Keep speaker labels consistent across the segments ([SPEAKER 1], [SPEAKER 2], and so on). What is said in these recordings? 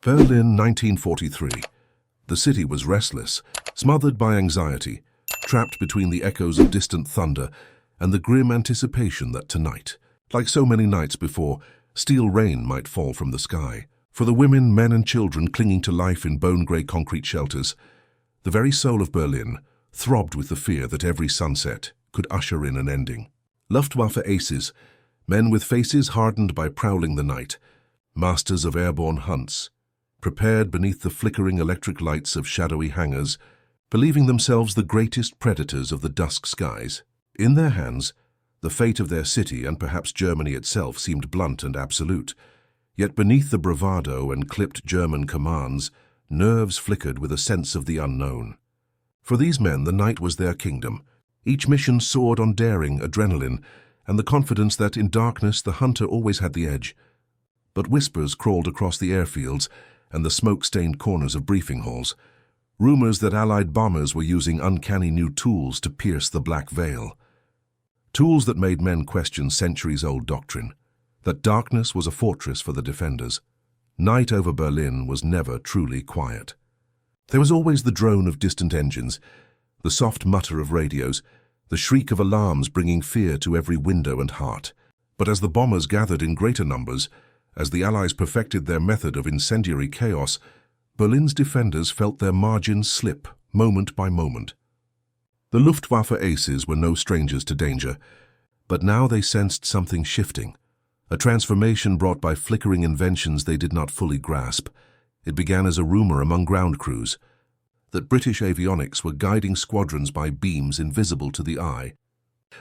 [SPEAKER 1] Berlin, 1943. The city was restless, smothered by anxiety, trapped between the echoes of distant thunder and the grim anticipation that tonight, like so many nights before, steel rain might fall from the sky. For the women, men and children clinging to life in bone-grey concrete shelters, the very soul of Berlin throbbed with the fear that every sunset could usher in an ending. Luftwaffe aces, men with faces hardened by prowling the night, masters of airborne hunts, prepared beneath the flickering electric lights of shadowy hangars, believing themselves the greatest predators of the dusk skies. In their hands, the fate of their city and perhaps Germany itself seemed blunt and absolute. Yet beneath the bravado and clipped German commands, nerves flickered with a sense of the unknown. For these men, the night was their kingdom. Each mission soared on daring, adrenaline, and the confidence that in darkness the hunter always had the edge. But whispers crawled across the airfields and the smoke-stained corners of briefing halls. Rumors that Allied bombers were using uncanny new tools to pierce the black veil. Tools that made men question centuries-old doctrine, that darkness was a fortress for the defenders. Night over Berlin was never truly quiet. There was always the drone of distant engines, the soft mutter of radios, the shriek of alarms bringing fear to every window and heart. But as the bombers gathered in greater numbers, as the Allies perfected their method of incendiary chaos, Berlin's defenders felt their margins slip moment by moment. The Luftwaffe aces were no strangers to danger, but now they sensed something shifting, a transformation brought by flickering inventions they did not fully grasp. It began as a rumor among ground crews that British avionics were guiding squadrons by beams invisible to the eye.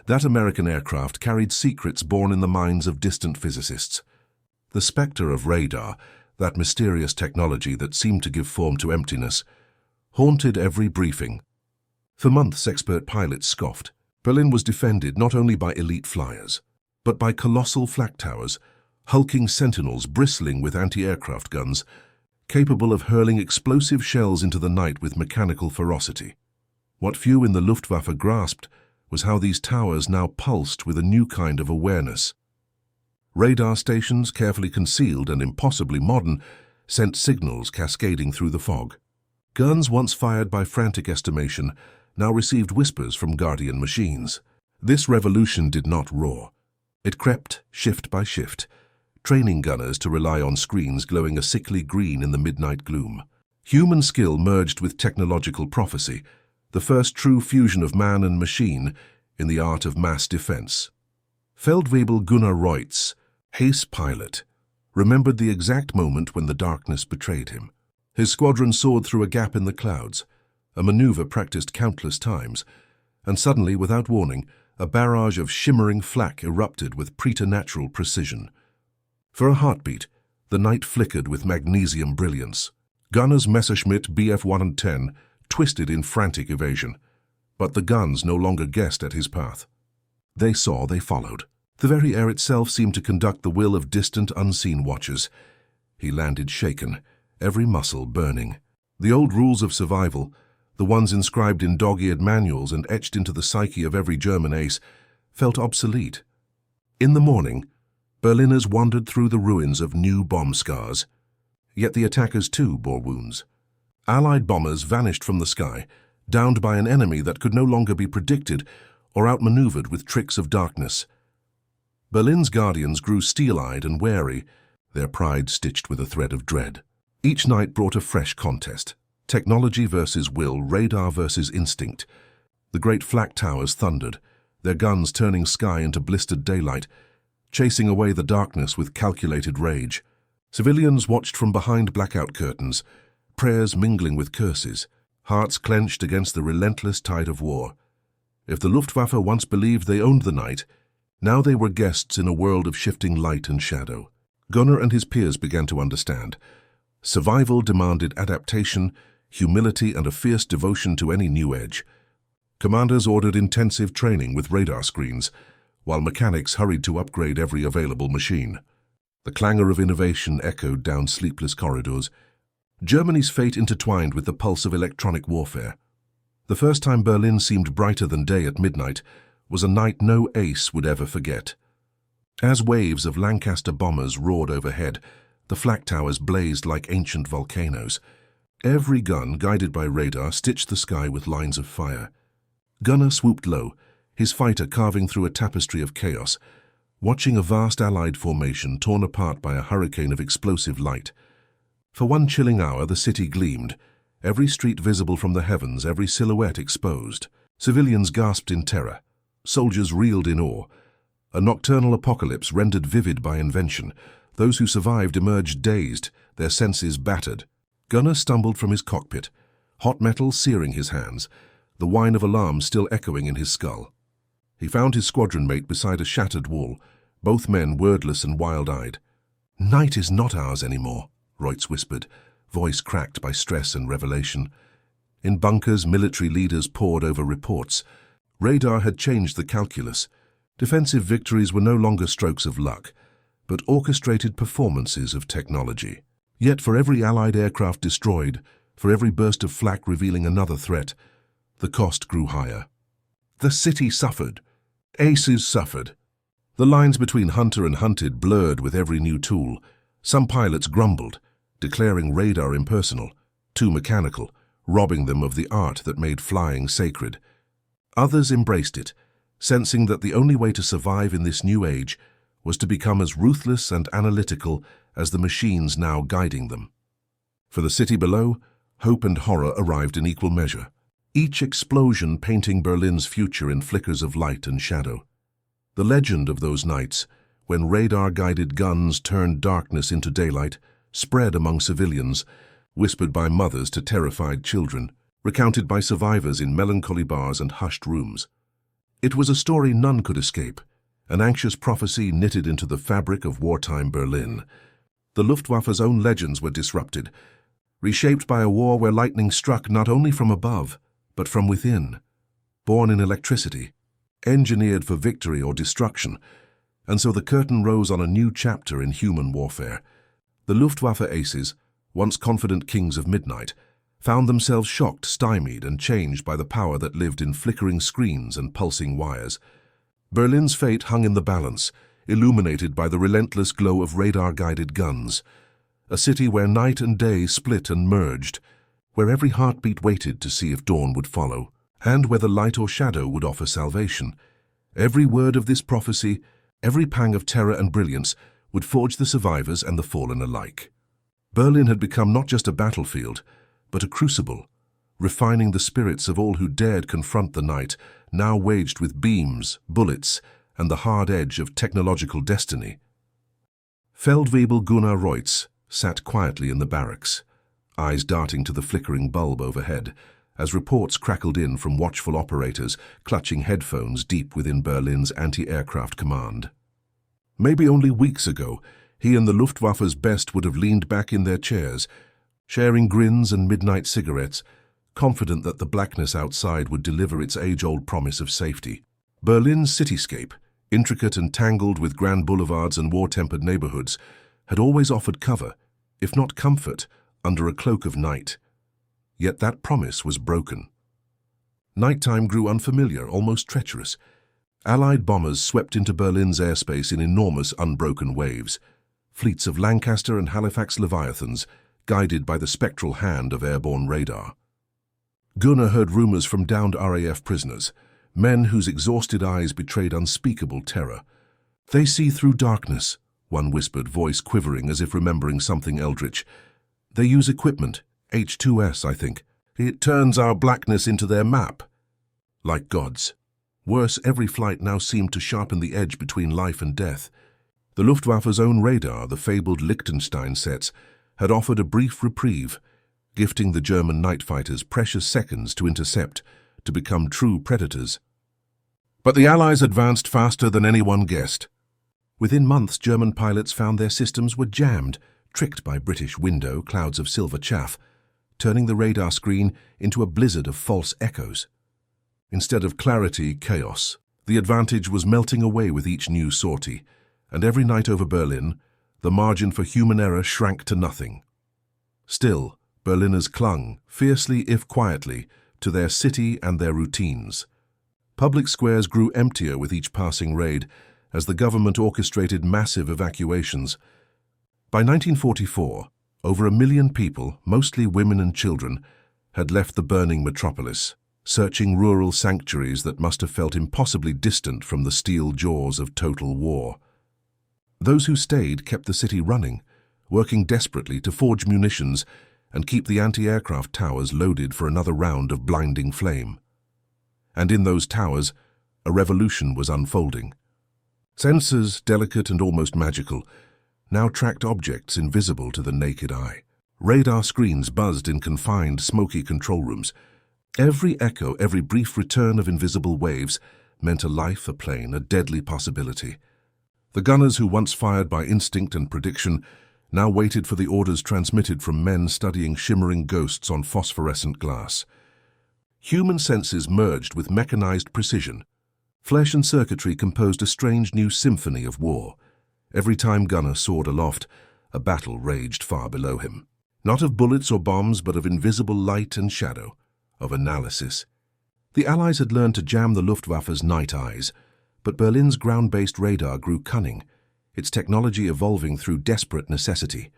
[SPEAKER 1] That American aircraft carried secrets born in the minds of distant physicists. The specter of radar, that mysterious technology that seemed to give form to emptiness, haunted every briefing. For months, expert pilots scoffed. Berlin was defended not only by elite flyers, but by colossal flak towers, hulking sentinels bristling with anti-aircraft guns, capable of hurling explosive shells into the night with mechanical ferocity. What few in the Luftwaffe grasped was how these towers now pulsed with a new kind of awareness. Radar stations, carefully concealed and impossibly modern, sent signals cascading through the fog. Guns once fired by frantic estimation now received whispers from guardian machines. This revolution did not roar. It crept, shift by shift, training gunners to rely on screens glowing a sickly green in the midnight gloom. Human skill merged with technological prophecy, the first true fusion of man and machine in the art of mass defense. Feldwebel Gunnar Reutz, Hayes pilot, remembered the exact moment when the darkness betrayed him. His squadron soared through a gap in the clouds, a maneuver practiced countless times, and suddenly, without warning, a barrage of shimmering flak erupted with preternatural precision. For a heartbeat, the night flickered with magnesium brilliance. Gunners Messerschmitt Bf-110 twisted in frantic evasion, but the guns no longer guessed at his path. They saw, they followed. The very air itself seemed to conduct the will of distant, unseen watchers. He landed shaken, every muscle burning. The old rules of survival, the ones inscribed in dog-eared manuals and etched into the psyche of every German ace, felt obsolete. In the morning, Berliners wandered through the ruins of new bomb scars. Yet the attackers too bore wounds. Allied bombers vanished from the sky, downed by an enemy that could no longer be predicted or outmaneuvered with tricks of darkness. Berlin's guardians grew steel-eyed and wary, their pride stitched with a thread of dread. Each night brought a fresh contest. Technology versus will, radar versus instinct. The great flak towers thundered, their guns turning sky into blistered daylight, chasing away the darkness with calculated rage. Civilians watched from behind blackout curtains, prayers mingling with curses, hearts clenched against the relentless tide of war. If the Luftwaffe once believed they owned the night, now they were guests in a world of shifting light and shadow. Gunnar and his peers began to understand. Survival demanded adaptation, humility, and a fierce devotion to any new edge. Commanders ordered intensive training with radar screens, while mechanics hurried to upgrade every available machine. The clangor of innovation echoed down sleepless corridors. Germany's fate intertwined with the pulse of electronic warfare. The first time Berlin seemed brighter than day at midnight was a night no ace would ever forget. As waves of Lancaster bombers roared overhead, The flak towers blazed like ancient volcanoes. Every gun, guided by radar, stitched the sky with lines of fire. Gunner swooped low, his fighter carving through a tapestry of chaos, watching a vast Allied formation torn apart by a hurricane of explosive light. For one chilling hour the city gleamed, every street visible from the heavens, every silhouette exposed. Civilians gasped in terror. Soldiers reeled in awe. A nocturnal apocalypse rendered vivid by invention. Those who survived emerged dazed, their senses battered. Gunner stumbled from his cockpit, hot metal searing his hands, the whine of alarms still echoing in his skull. He found his squadron mate beside a shattered wall, both men wordless and wild-eyed. "Night is not ours anymore," Reutz whispered, voice cracked by stress and revelation. In bunkers, military leaders pored over reports. Radar had changed the calculus. Defensive victories were no longer strokes of luck, but orchestrated performances of technology. Yet for every Allied aircraft destroyed, for every burst of flak revealing another threat, the cost grew higher. The city suffered. Aces suffered. The lines between hunter and hunted blurred with every new tool. Some pilots grumbled, declaring radar impersonal, too mechanical, robbing them of the art that made flying sacred. Others embraced it, sensing that the only way to survive in this new age was to become as ruthless and analytical as the machines now guiding them. For the city below, hope and horror arrived in equal measure, each explosion painting Berlin's future in flickers of light and shadow. The legend of those nights, when radar-guided guns turned darkness into daylight, spread among civilians, whispered by mothers to terrified children, recounted by survivors in melancholy bars and hushed rooms. It was a story none could escape, an anxious prophecy knitted into the fabric of wartime Berlin. The Luftwaffe's own legends were disrupted, reshaped by a war where lightning struck not only from above, but from within, born in electricity, engineered for victory or destruction, and so the curtain rose on a new chapter in human warfare. The Luftwaffe aces, once confident kings of midnight, found themselves shocked, stymied, and changed by the power that lived in flickering screens and pulsing wires. Berlin's fate hung in the balance, illuminated by the relentless glow of radar-guided guns. A city where night and day split and merged, where every heartbeat waited to see if dawn would follow, and whether light or shadow would offer salvation. Every word of this prophecy, every pang of terror and brilliance, would forge the survivors and the fallen alike. Berlin had become not just a battlefield, but a crucible, refining the spirits of all who dared confront the night, now waged with beams, bullets, and the hard edge of technological destiny. Feldwebel Gunnar Reutz sat quietly in the barracks, eyes darting to the flickering bulb overhead, as reports crackled in from watchful operators clutching headphones deep within Berlin's anti-aircraft command. Maybe only weeks ago, he and the Luftwaffe's best would have leaned back in their chairs, sharing grins and midnight cigarettes, confident that the blackness outside would deliver its age-old promise of safety. Berlin's cityscape, intricate and tangled with grand boulevards and war-tempered neighborhoods, had always offered cover, if not comfort, under a cloak of night. Yet that promise was broken. Nighttime grew unfamiliar, almost treacherous. Allied bombers swept into Berlin's airspace in enormous unbroken waves, fleets of Lancaster and Halifax Leviathans, guided by the spectral hand of airborne radar. Gunnar heard rumors from downed RAF prisoners, men whose exhausted eyes betrayed unspeakable terror. "They see through darkness," one whispered, voice quivering as if remembering something eldritch. "They use equipment, H2S, I think. It turns our blackness into their map." Like gods. Worse, every flight now seemed to sharpen the edge between life and death. The Luftwaffe's own radar, the fabled Liechtenstein sets, had offered a brief reprieve, gifting the German night fighters precious seconds to intercept, to become true predators. But the Allies advanced faster than anyone guessed. Within months, German pilots found their systems were jammed, tricked by British window clouds of silver chaff, turning the radar screen into a blizzard of false echoes. Instead of clarity, chaos. The advantage was melting away with each new sortie, and every night over Berlin, the margin for human error shrank to nothing. Still, Berliners clung, fiercely if quietly, to their city and their routines. Public squares grew emptier with each passing raid, as the government orchestrated massive evacuations. By 1944, over 1 million people, mostly women and children, had left the burning metropolis, searching rural sanctuaries that must have felt impossibly distant from the steel jaws of total war. Those who stayed kept the city running, working desperately to forge munitions and keep the anti-aircraft towers loaded for another round of blinding flame. And in those towers, a revolution was unfolding. Sensors, delicate and almost magical, now tracked objects invisible to the naked eye. Radar screens buzzed in confined, smoky control rooms. Every echo, every brief return of invisible waves meant a life, a plane, a deadly possibility. The gunners who once fired by instinct and prediction now waited for the orders transmitted from men studying shimmering ghosts on phosphorescent glass. Human senses merged with mechanized precision. Flesh and circuitry composed a strange new symphony of war. Every time gunner soared aloft, a battle raged far below him. Not of bullets or bombs, but of invisible light and shadow, of analysis. The Allies had learned to jam the Luftwaffe's night eyes, but Berlin's ground-based radar grew cunning, its technology evolving through desperate necessity.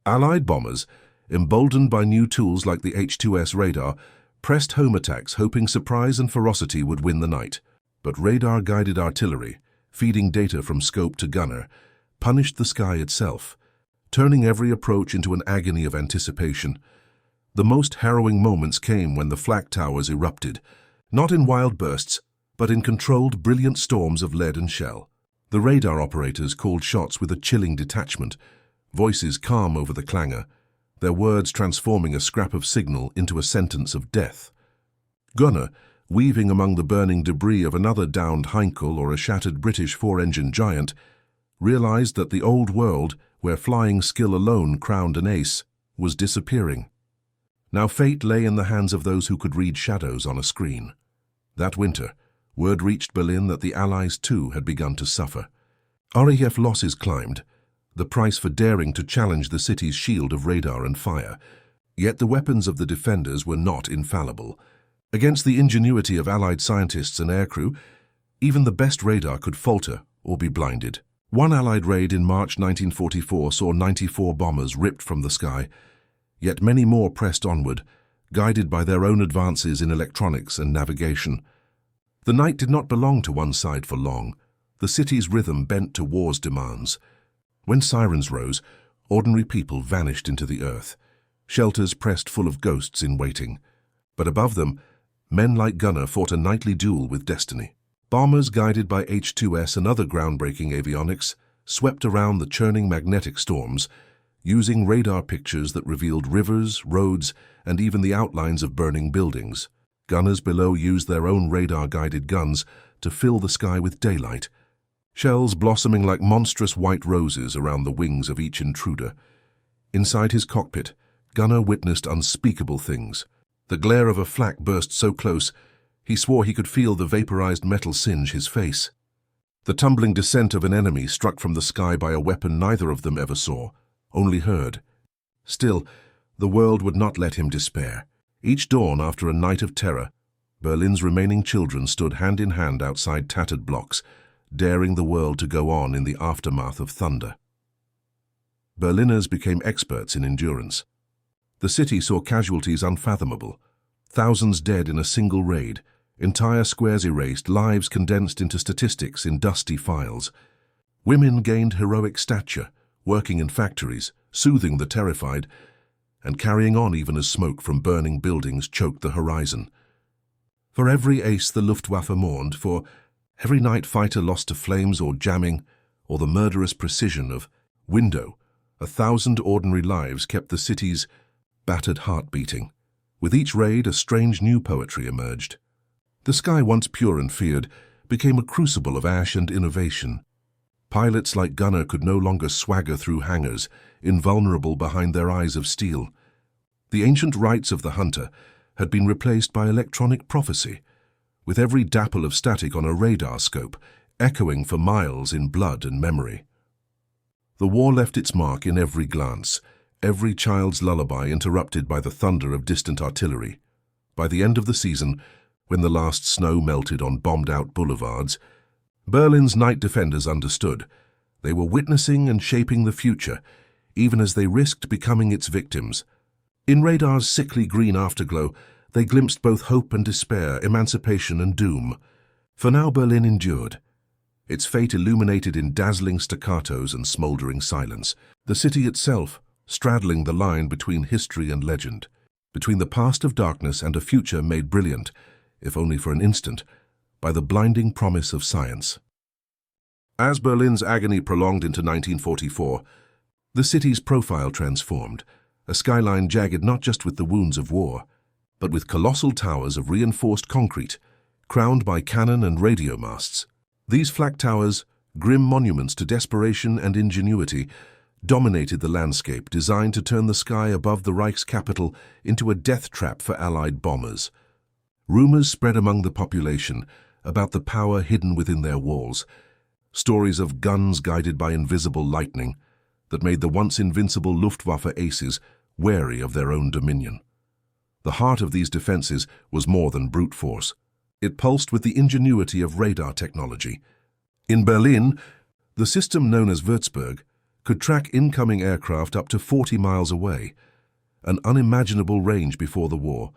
[SPEAKER 1] Allied bombers, emboldened by new tools like the H-2S radar, pressed home attacks hoping surprise and ferocity would win the night. But radar-guided artillery, feeding data from scope to gunner, punished the sky itself, turning every approach into an agony of anticipation. The most harrowing moments came when the flak towers erupted, not in wild bursts, but in controlled, brilliant storms of lead and shell. The radar operators called shots with a chilling detachment, voices calm over the clangor, their words transforming a scrap of signal into a sentence of death. Gunner, weaving among the burning debris of another downed Heinkel or a shattered British four-engine Giant, realized that the old world, where flying skill alone crowned an ace, was disappearing. Now fate lay in the hands of those who could read shadows on a screen. That winter, word reached Berlin that the Allies too had begun to suffer. RAF losses climbed, the price for daring to challenge the city's shield of radar and fire. Yet the weapons of the defenders were not infallible. Against the ingenuity of Allied scientists and aircrew, even the best radar could falter or be blinded. One Allied raid in March 1944 saw 94 bombers ripped from the sky, yet many more pressed onward, guided by their own advances in electronics and navigation. The night did not belong to one side for long. The city's rhythm bent to war's demands. When sirens rose, ordinary people vanished into the earth, shelters pressed full of ghosts in waiting. But above them, men like Gunner fought a nightly duel with destiny. Bombers guided by H-2S and other groundbreaking avionics swept around the churning magnetic storms, using radar pictures that revealed rivers, roads, and even the outlines of burning buildings. Gunners below used their own radar-guided guns to fill the sky with daylight, shells blossoming like monstrous white roses around the wings of each intruder. Inside his cockpit, Gunner witnessed unspeakable things. The glare of a flak burst so close, he swore he could feel the vaporized metal singe his face. The tumbling descent of an enemy struck from the sky by a weapon neither of them ever saw, only heard. Still, the world would not let him despair. Each dawn after a night of terror, Berlin's remaining children stood hand in hand outside tattered blocks, daring the world to go on in the aftermath of thunder. Berliners became experts in endurance. The city saw casualties unfathomable, thousands dead in a single raid, entire squares erased, lives condensed into statistics in dusty files. Women gained heroic stature, working in factories, soothing the terrified, and carrying on even as smoke from burning buildings choked the horizon. For every ace the Luftwaffe mourned, for every night fighter lost to flames or jamming, or the murderous precision of window, 1,000 ordinary lives kept the city's battered heart beating. With each raid, a strange new poetry emerged. The sky, once pure and feared, became a crucible of ash and innovation. Pilots like Gunner could no longer swagger through hangars, invulnerable behind their eyes of steel. The ancient rights of the hunter had been replaced by electronic prophecy, with every dapple of static on a radar scope echoing for miles in blood and memory. The war left its mark in every glance, every child's lullaby interrupted by the thunder of distant artillery. By the end of the season, when the last snow melted on bombed-out boulevards, Berlin's night defenders understood. They were witnessing and shaping the future, even as they risked becoming its victims. In radar's sickly green afterglow, they glimpsed both hope and despair, emancipation and doom. For now Berlin endured, its fate illuminated in dazzling staccatos and smouldering silence. The city itself, straddling the line between history and legend, between the past of darkness and a future made brilliant, if only for an instant, by the blinding promise of science. As Berlin's agony prolonged into 1944, the city's profile transformed, a skyline jagged not just with the wounds of war, but with colossal towers of reinforced concrete, crowned by cannon and radio masts. These flak towers, grim monuments to desperation and ingenuity, dominated the landscape, designed to turn the sky above the Reich's capital into a death trap for Allied bombers. Rumors spread among the population about the power hidden within their walls, stories of guns guided by invisible lightning that made the once invincible Luftwaffe aces wary of their own dominion. The heart of these defenses was more than brute force. It pulsed with the ingenuity of radar technology. In Berlin, the system known as Würzburg could track incoming aircraft up to 40 miles away, an unimaginable range before the war,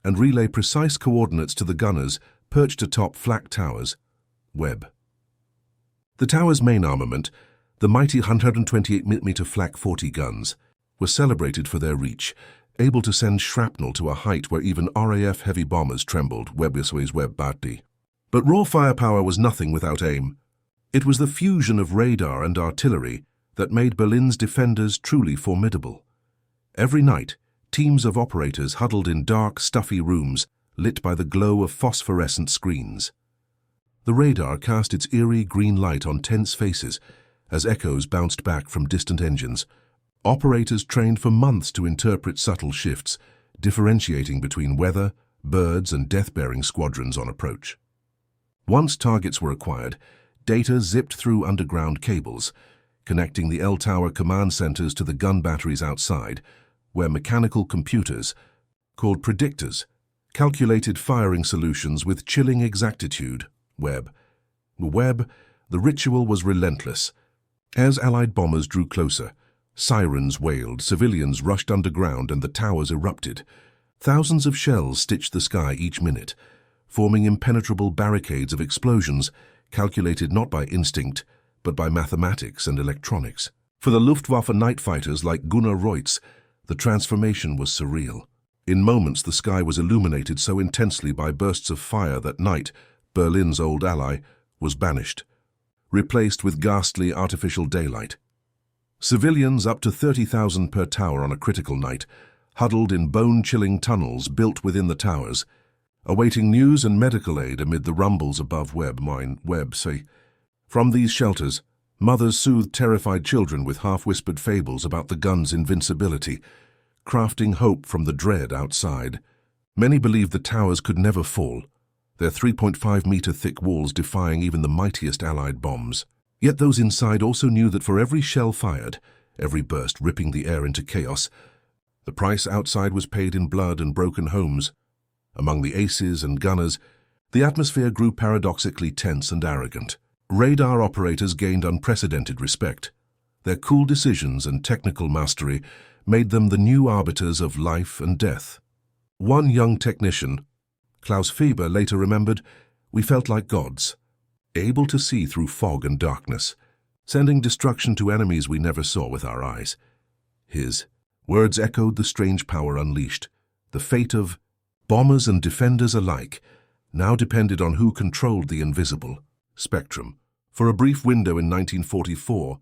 [SPEAKER 1] and relay precise coordinates to the gunners perched atop flak towers, Webb. The tower's main armament, the mighty 128mm flak 40 guns, were celebrated for their reach, able to send shrapnel to a height where even RAF heavy bombers trembled, Webb Barty. But raw firepower was nothing without aim. It was the fusion of radar and artillery that made Berlin's defenders truly formidable. Every night, teams of operators huddled in dark, stuffy rooms lit by the glow of phosphorescent screens. The radar cast its eerie green light on tense faces as echoes bounced back from distant engines. Operators trained for months to interpret subtle shifts, differentiating between weather, birds, and death-bearing squadrons on approach. Once targets were acquired, data zipped through underground cables, connecting the L-Tower command centers to the gun batteries outside, where mechanical computers, called predictors, calculated firing solutions with chilling exactitude. Webb. The ritual was relentless. As Allied bombers drew closer, sirens wailed, civilians rushed underground, and the towers erupted. Thousands of shells stitched the sky each minute, forming impenetrable barricades of explosions calculated not by instinct, but by mathematics and electronics. For the Luftwaffe night fighters like Gunnar Reutz, the transformation was surreal. In moments, the sky was illuminated so intensely by bursts of fire that night, Berlin's old ally, was banished, replaced with ghastly artificial daylight. Civilians, up to 30,000 per tower on a critical night, huddled in bone-chilling tunnels built within the towers, awaiting news and medical aid amid the rumbles above Webb. From these shelters, mothers soothed terrified children with half-whispered fables about the gun's invincibility, crafting hope from the dread outside. Many believed the towers could never fall, their 3.5-meter thick walls defying even the mightiest Allied bombs. Yet those inside also knew that for every shell fired, every burst ripping the air into chaos, the price outside was paid in blood and broken homes. Among the aces and gunners, the atmosphere grew paradoxically tense and arrogant. Radar operators gained unprecedented respect. Their cool decisions and technical mastery made them the new arbiters of life and death. One young technician, Klaus Fieber, later remembered, "We felt like gods, able to see through fog and darkness, sending destruction to enemies we never saw with our eyes." His words echoed the strange power unleashed. The fate of bombers and defenders alike now depended on who controlled the invisible spectrum. For a brief window in 1944,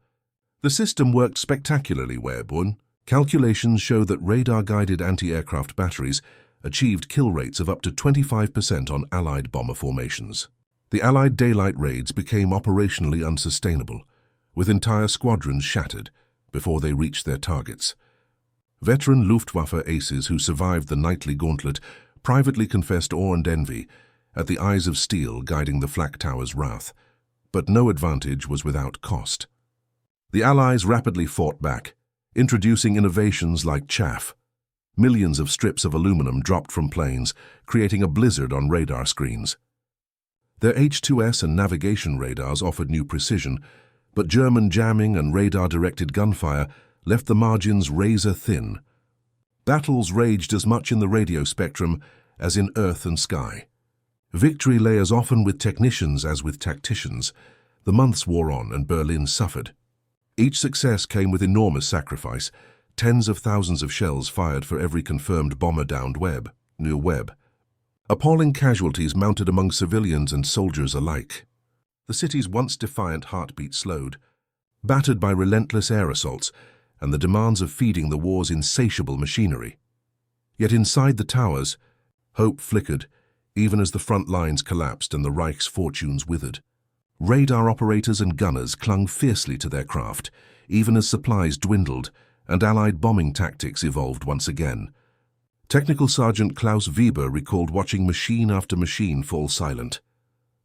[SPEAKER 1] the system worked spectacularly. Calculations show that radar-guided anti-aircraft batteries achieved kill rates of up to 25% on Allied bomber formations. The Allied daylight raids became operationally unsustainable, with entire squadrons shattered before they reached their targets. Veteran Luftwaffe aces who survived the nightly gauntlet privately confessed awe and envy at the eyes of steel guiding the flak tower's wrath. But no advantage was without cost. The Allies rapidly fought back, introducing innovations like chaff. Millions of strips of aluminum dropped from planes, creating a blizzard on radar screens. Their H-2S and navigation radars offered new precision, but German jamming and radar-directed gunfire left the margins razor-thin. Battles raged as much in the radio spectrum as in earth and sky. Victory lay as often with technicians as with tacticians. The months wore on and Berlin suffered. Each success came with enormous sacrifice, tens of thousands of shells fired for every confirmed bomber-downed near Webb. Appalling casualties mounted among civilians and soldiers alike. The city's once defiant heartbeat slowed, battered by relentless air assaults and the demands of feeding the war's insatiable machinery. Yet inside the towers, hope flickered, even as the front lines collapsed and the Reich's fortunes withered. Radar operators and gunners clung fiercely to their craft, even as supplies dwindled and Allied bombing tactics evolved once again. Technical Sergeant Klaus Weber recalled watching machine after machine fall silent,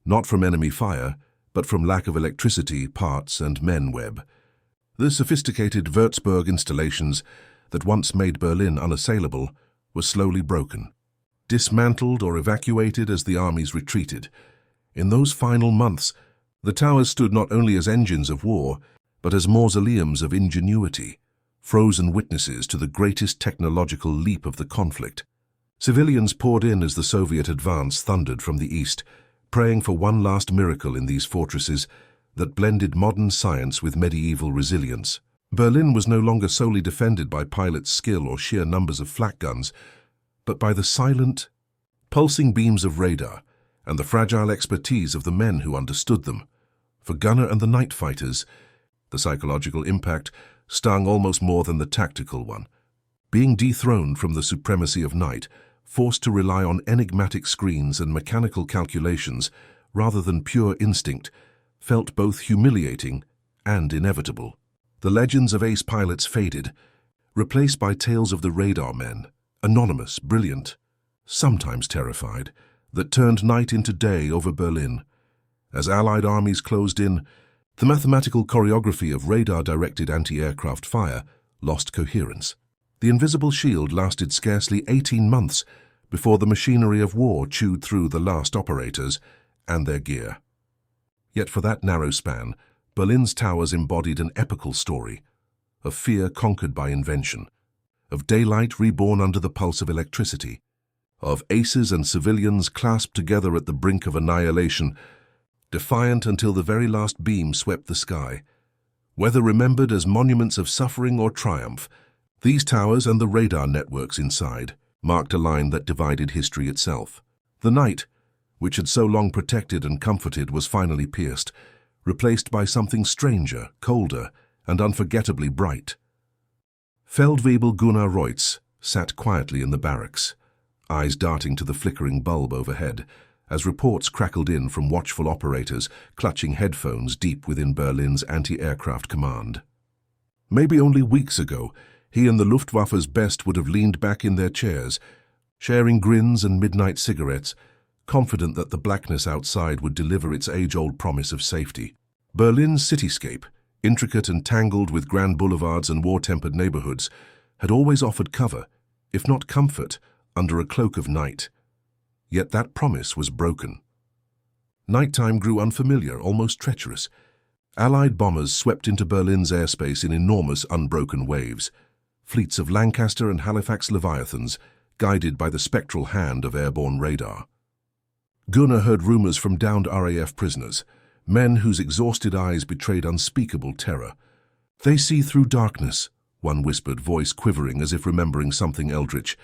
[SPEAKER 1] not from enemy fire, but from lack of electricity, parts, and men-web. The sophisticated Würzburg installations that once made Berlin unassailable were slowly broken, dismantled or evacuated as the armies retreated. In those final months, the towers stood not only as engines of war, but as mausoleums of ingenuity, frozen witnesses to the greatest technological leap of the conflict. Civilians poured in as the Soviet advance thundered from the east, praying for one last miracle in these fortresses that blended modern science with medieval resilience. Berlin was no longer solely defended by pilots' skill or sheer numbers of flak guns, but by the silent, pulsing beams of radar and the fragile expertise of the men who understood them. For Gunner and the night fighters, the psychological impact stung almost more than the tactical one. Being dethroned from the supremacy of night, forced to rely on enigmatic screens and mechanical calculations rather than pure instinct, felt both humiliating and inevitable. The legends of ace pilots faded, replaced by tales of the radar men, anonymous, brilliant, sometimes terrified, that turned night into day over Berlin. As Allied armies closed in, the mathematical choreography of radar-directed anti-aircraft fire lost coherence. The invisible shield lasted scarcely 18 months before the machinery of war chewed through the last operators and their gear. Yet for that narrow span, Berlin's towers embodied an epical story, of fear conquered by invention, of daylight reborn under the pulse of electricity, of aces and civilians clasped together at the brink of annihilation, defiant until the very last beam swept the sky. Whether remembered as monuments of suffering or triumph, these towers and the radar networks inside marked a line that divided history itself. The night, which had so long protected and comforted, was finally pierced, replaced by something stranger, colder, and unforgettably bright. Feldwebel Gunnar Reutz sat quietly in the barracks, eyes darting to the flickering bulb overhead, as reports crackled in from watchful operators clutching headphones deep within Berlin's anti-aircraft command. Maybe only weeks ago, he and the Luftwaffe's best would have leaned back in their chairs, sharing grins and midnight cigarettes, confident that the blackness outside would deliver its age-old promise of safety. Berlin's cityscape, intricate and tangled with grand boulevards and war-tempered neighborhoods, had always offered cover, if not comfort, under a cloak of night. Yet that promise was broken. Nighttime grew unfamiliar, almost treacherous. Allied bombers swept into Berlin's airspace in enormous unbroken waves, fleets of Lancaster and Halifax Leviathans, guided by the spectral hand of airborne radar. Gunnar heard rumors from downed RAF prisoners, men whose exhausted eyes betrayed unspeakable terror. "They see through darkness," one whispered, voice quivering as if remembering something eldritch.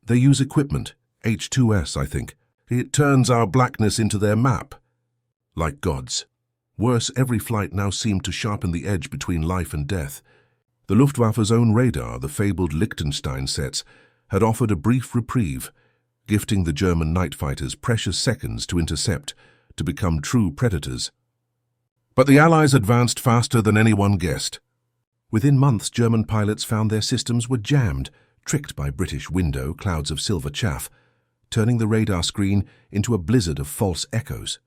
[SPEAKER 1] "They use equipment, H2S, I think. It turns our blackness into their map." Like gods. Worse, every flight now seemed to sharpen the edge between life and death. The Luftwaffe's own radar, the fabled Liechtenstein sets, had offered a brief reprieve, gifting the German night fighters precious seconds to intercept, to become true predators. But the Allies advanced faster than anyone guessed. Within months, German pilots found their systems were jammed, tricked by British window clouds of silver chaff, turning the radar screen into a blizzard of false echoes.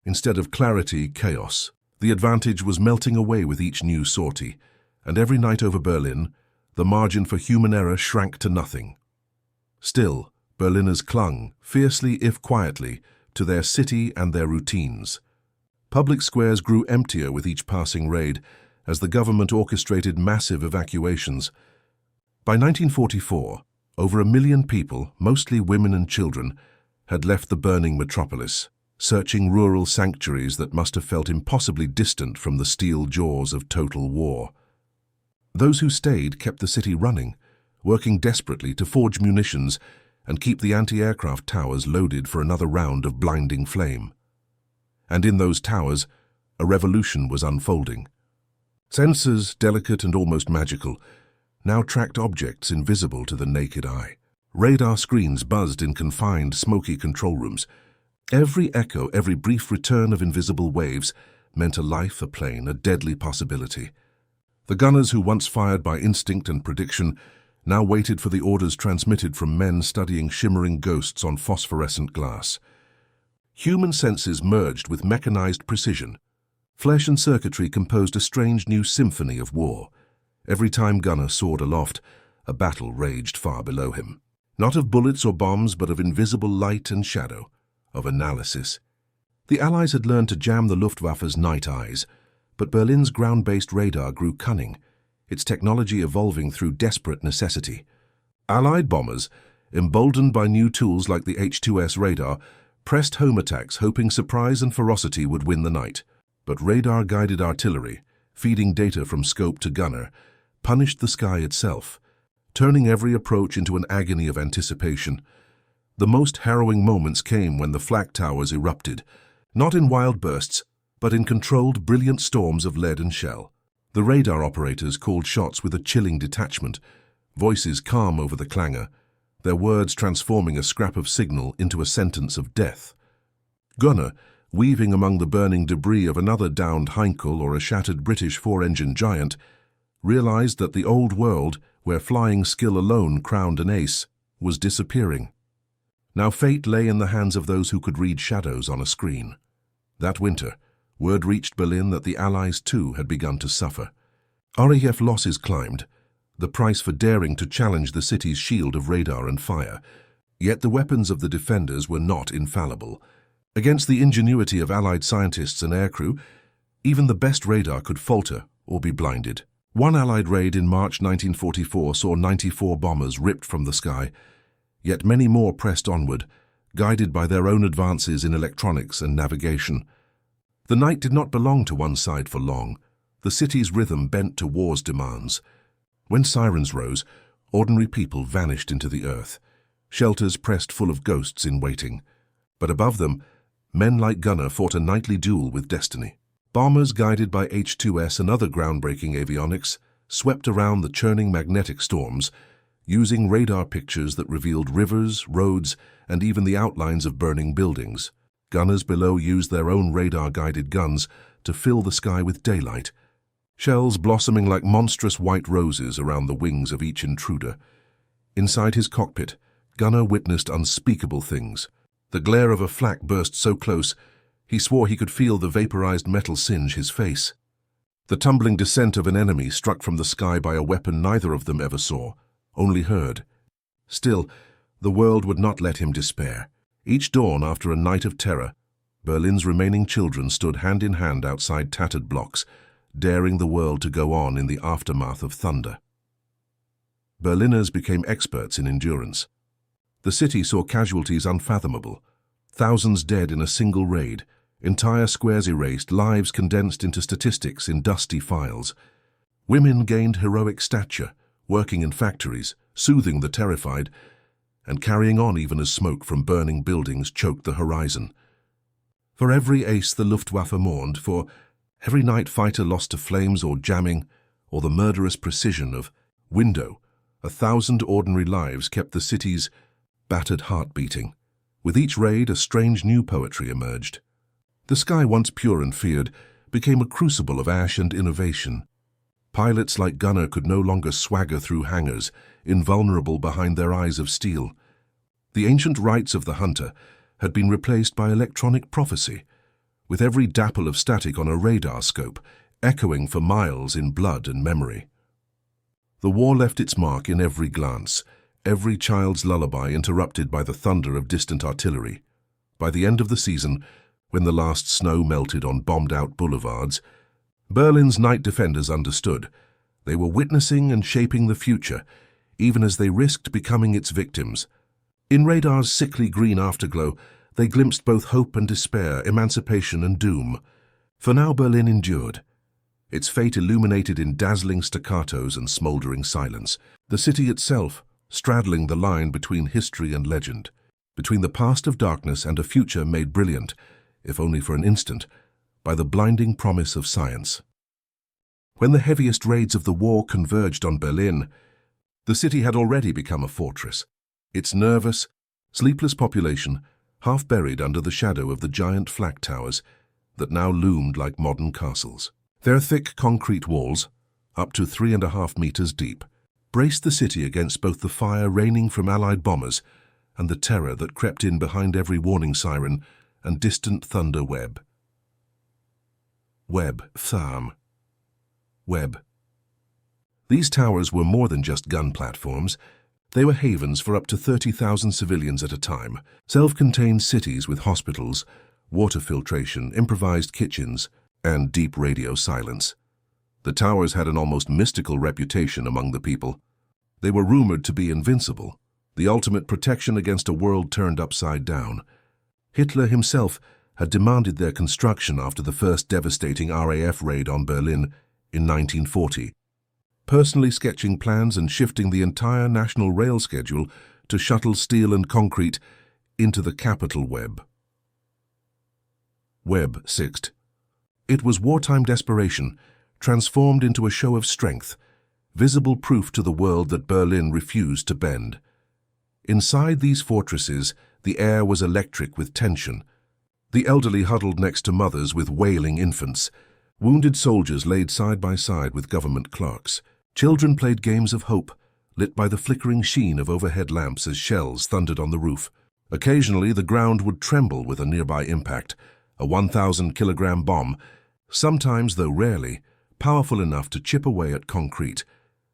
[SPEAKER 1] Instead of clarity, chaos. The advantage was melting away with each new sortie, and every night over Berlin, the margin for human error shrank to nothing. Still, Berliners clung, fiercely if quietly, to their city and their routines. Public squares grew emptier with each passing raid, as the government orchestrated massive evacuations. By 1944, over 1 million people, mostly women and children, had left the burning metropolis, searching rural sanctuaries that must have felt impossibly distant from the steel jaws of total war. Those who stayed kept the city running, working desperately to forge munitions and keep the anti-aircraft towers loaded for another round of blinding flame. And in those towers, a revolution was unfolding. Sensors, delicate and almost magical, now tracked objects invisible to the naked eye. Radar screens buzzed in confined, smoky control rooms. Every echo, every brief return of invisible waves meant a life, a plane, a deadly possibility. The gunners who once fired by instinct and prediction now waited for the orders transmitted from men studying shimmering ghosts on phosphorescent glass. Human senses merged with mechanized precision. Flesh and circuitry composed a strange new symphony of war. Every time gunner soared aloft, a battle raged far below him. Not of bullets or bombs, but of invisible light and shadow, of analysis. The Allies had learned to jam the Luftwaffe's night eyes, but Berlin's ground-based radar grew cunning, its technology evolving through desperate necessity. Allied bombers, emboldened by new tools like the H-2S radar, pressed home attacks hoping surprise and ferocity would win the night. But radar-guided artillery, feeding data from scope to gunner, punished the sky itself, turning every approach into an agony of anticipation. The most harrowing moments came when the flak towers erupted, not in wild bursts, but in controlled, brilliant storms of lead and shell. The radar operators called shots with a chilling detachment, voices calm over the clangor, their words transforming a scrap of signal into a sentence of death. Gunner, weaving among the burning debris of another downed Heinkel or a shattered British four-engine Giant, realized that the old world, where flying skill alone crowned an ace, was disappearing. Now fate lay in the hands of those who could read shadows on a screen. That winter, word reached Berlin that the Allies too had begun to suffer. RAF losses climbed, the price for daring to challenge the city's shield of radar and fire. Yet the weapons of the defenders were not infallible. Against the ingenuity of Allied scientists and aircrew, even the best radar could falter or be blinded. One Allied raid in March 1944 saw 94 bombers ripped from the sky, yet many more pressed onward, guided by their own advances in electronics and navigation. The night did not belong to one side for long. The city's rhythm bent to war's demands. When sirens rose, ordinary people vanished into the earth, shelters pressed full of ghosts in waiting. But above them, men like Gunner fought a nightly duel with destiny. Bombers guided by H-2S and other groundbreaking avionics swept around the churning magnetic storms, using radar pictures that revealed rivers, roads, and even the outlines of burning buildings. Gunners below used their own radar-guided guns to fill the sky with daylight, shells blossoming like monstrous white roses around the wings of each intruder. Inside his cockpit, Gunner witnessed unspeakable things. The glare of a flak burst so close, he swore he could feel the vaporized metal singe his face. The tumbling descent of an enemy struck from the sky by a weapon neither of them ever saw, only heard. Still, the world would not let him despair. Each dawn after a night of terror, Berlin's remaining children stood hand in hand outside tattered blocks, daring the world to go on in the aftermath of thunder. Berliners became experts in endurance. The city saw casualties unfathomable, thousands dead in a single raid, entire squares erased, lives condensed into statistics in dusty files. Women gained heroic stature, working in factories, soothing the terrified, and carrying on even as smoke from burning buildings choked the horizon. For every ace the Luftwaffe mourned, for every night fighter lost to flames or jamming, or the murderous precision of window, 1,000 ordinary lives kept the city's battered heart beating. With each raid, a strange new poetry emerged. The sky, once pure and feared, became a crucible of ash and innovation. Pilots like Gunner could no longer swagger through hangars, invulnerable behind their eyes of steel. The ancient rights of the hunter had been replaced by electronic prophecy, with every dapple of static on a radar scope echoing for miles in blood and memory. The war left its mark in every glance, every child's lullaby interrupted by the thunder of distant artillery. By the end of the season, when the last snow melted on bombed-out boulevards, Berlin's night defenders understood. They were witnessing and shaping the future, even as they risked becoming its victims. In radar's sickly green afterglow, they glimpsed both hope and despair, emancipation and doom. For now Berlin endured, its fate illuminated in dazzling staccatos and smouldering silence. The city itself, straddling the line between history and legend, between the past of darkness and a future made brilliant, if only for an instant, by the blinding promise of science. When the heaviest raids of the war converged on Berlin, the city had already become a fortress, its nervous, sleepless population half buried under the shadow of the giant flak towers that now loomed like modern castles. Their thick concrete walls, up to 3.5 meters deep, braced the city against both the fire raining from Allied bombers and the terror that crept in behind every warning siren and distant thunder web. Web. These towers were more than just gun platforms. They were havens for up to 30,000 civilians at a time, self-contained cities with hospitals, water filtration, improvised kitchens, and deep radio silence. The towers had an almost mystical reputation among the people. They were rumored to be invincible, the ultimate protection against a world turned upside down. Hitler himself had demanded their construction after the first devastating RAF raid on Berlin in 1940, personally sketching plans and shifting the entire national rail schedule to shuttle steel and concrete into the capital web. Web Sixt. It was wartime desperation, transformed into a show of strength, visible proof to the world that Berlin refused to bend. Inside these fortresses, the air was electric with tension. The elderly huddled next to mothers with wailing infants. Wounded soldiers laid side by side with government clerks. Children played games of hope, lit by the flickering sheen of overhead lamps as shells thundered on the roof. Occasionally, the ground would tremble with a nearby impact, a 1,000-kilogram bomb, sometimes, though rarely, powerful enough to chip away at concrete,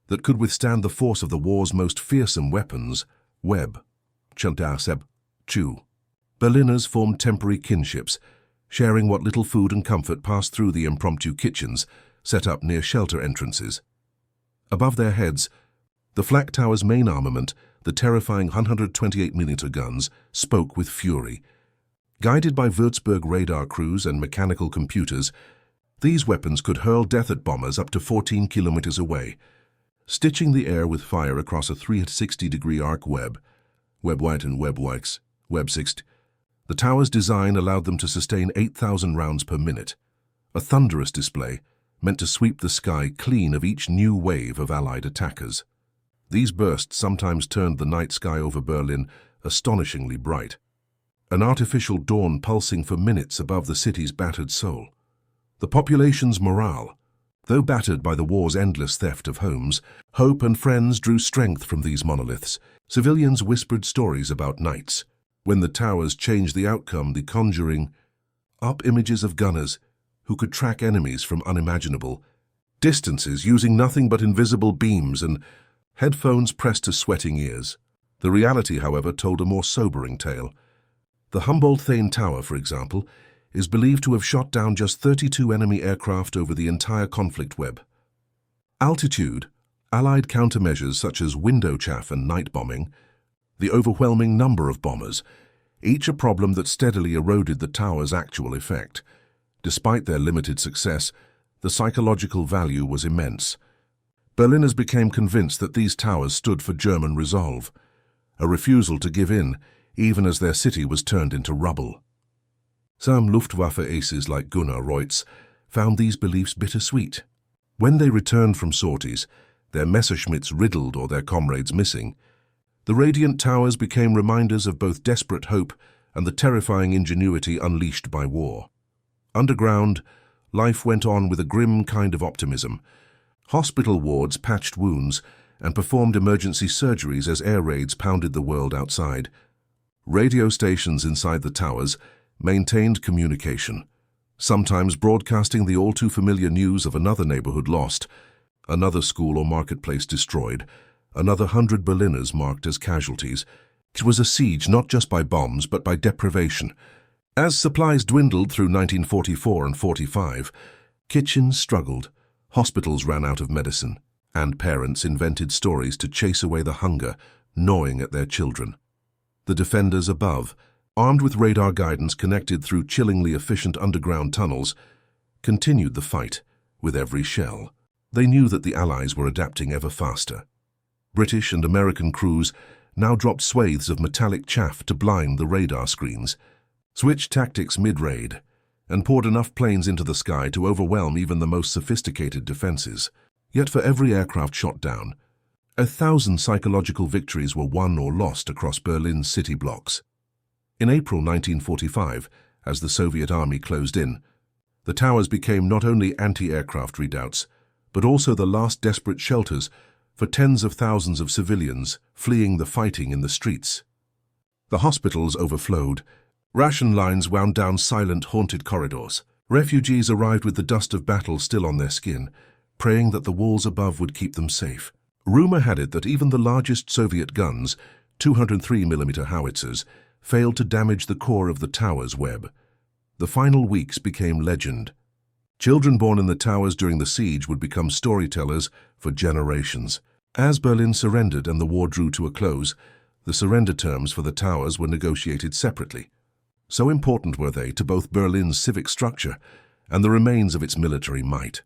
[SPEAKER 1] that could withstand the force of the war's most fearsome weapons. Web. Berliners formed temporary kinships, sharing what little food and comfort passed through the impromptu kitchens set up near shelter entrances. Above their heads, the flak tower's main armament, the terrifying 128mm guns, spoke with fury. Guided by Würzburg radar crews and mechanical computers, these weapons could hurl death at bombers up to 14 kilometers away, stitching the air with fire across a 360-degree arc web. Web-White and Web-Wikes, Web-Sixt. The tower's design allowed them to sustain 8,000 rounds per minute, a thunderous display meant to sweep the sky clean of each new wave of Allied attackers. These bursts sometimes turned the night sky over Berlin astonishingly bright, an artificial dawn pulsing for minutes above the city's battered soul. The population's morale, though battered by the war's endless theft of homes, hope and friends drew strength from these monoliths. Civilians whispered stories about nights when the towers changed the outcome, the conjuring up images of gunners who could track enemies from unimaginable distances using nothing but invisible beams and headphones pressed to sweating ears. The reality, however, told a more sobering tale. The Humboldt-Thane Tower, for example, is believed to have shot down just 32 enemy aircraft over the entire conflict web. Altitude, Allied countermeasures such as window chaff and night bombing, the overwhelming number of bombers, each a problem that steadily eroded the tower's actual effect. Despite their limited success, the psychological value was immense. Berliners became convinced that these towers stood for German resolve, a refusal to give in, even as their city was turned into rubble. Some Luftwaffe aces like Gunnar Reutz found these beliefs bittersweet. When they returned from sorties, their Messerschmitts riddled or their comrades missing, the radiant towers became reminders of both desperate hope and the terrifying ingenuity unleashed by war. Underground, life went on with a grim kind of optimism. Hospital wards patched wounds and performed emergency surgeries as air raids pounded the world outside. Radio stations inside the towers maintained communication, sometimes broadcasting the all-too-familiar news of another neighborhood lost, another school or marketplace destroyed, another 100 Berliners marked as casualties. It was a siege not just by bombs but by deprivation. As supplies dwindled through 1944 and 45, Kitchens struggled, hospitals ran out of medicine, and parents invented stories to chase away the hunger gnawing at their children. The defenders above, armed with radar guidance connected through chillingly efficient underground tunnels, continued the fight with every shell. They knew that the Allies were adapting ever faster. British and American crews now dropped swathes of metallic chaff to blind the radar screens, switched tactics mid-raid, and poured enough planes into the sky to overwhelm even the most sophisticated defenses. Yet for every aircraft shot down, 1,000 psychological victories were won or lost across Berlin's city blocks. In April 1945, as the Soviet army closed in, the towers became not only anti-aircraft redoubts, but also the last desperate shelters for tens of thousands of civilians fleeing the fighting in the streets. The hospitals overflowed. Ration lines wound down silent, haunted corridors. Refugees arrived with the dust of battle still on their skin, praying that the walls above would keep them safe. Rumor had it that even the largest Soviet guns, 203mm howitzers, failed to damage the core of the tower's web. The final weeks became legend. Children born in the towers during the siege would become storytellers for generations. As Berlin surrendered and the war drew to a close, the surrender terms for the towers were negotiated separately. So important were they to both Berlin's civic structure and the remains of its military might.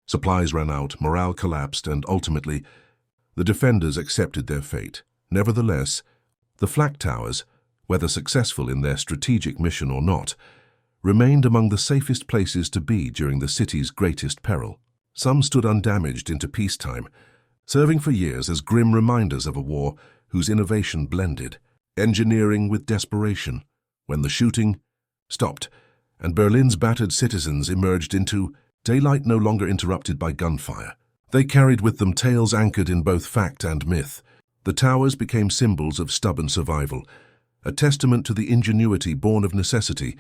[SPEAKER 1] Supplies ran out, morale collapsed, and ultimately, the defenders accepted their fate. Nevertheless, the flak towers, whether successful in their strategic mission or not, remained among the safest places to be during the city's greatest peril. Some stood undamaged into peacetime, serving for years as grim reminders of a war whose innovation blended engineering with desperation. When the shooting stopped and Berlin's battered citizens emerged into daylight no longer interrupted by gunfire, they carried with them tales anchored in both fact and myth. The towers became symbols of stubborn survival, a testament to the ingenuity born of necessity,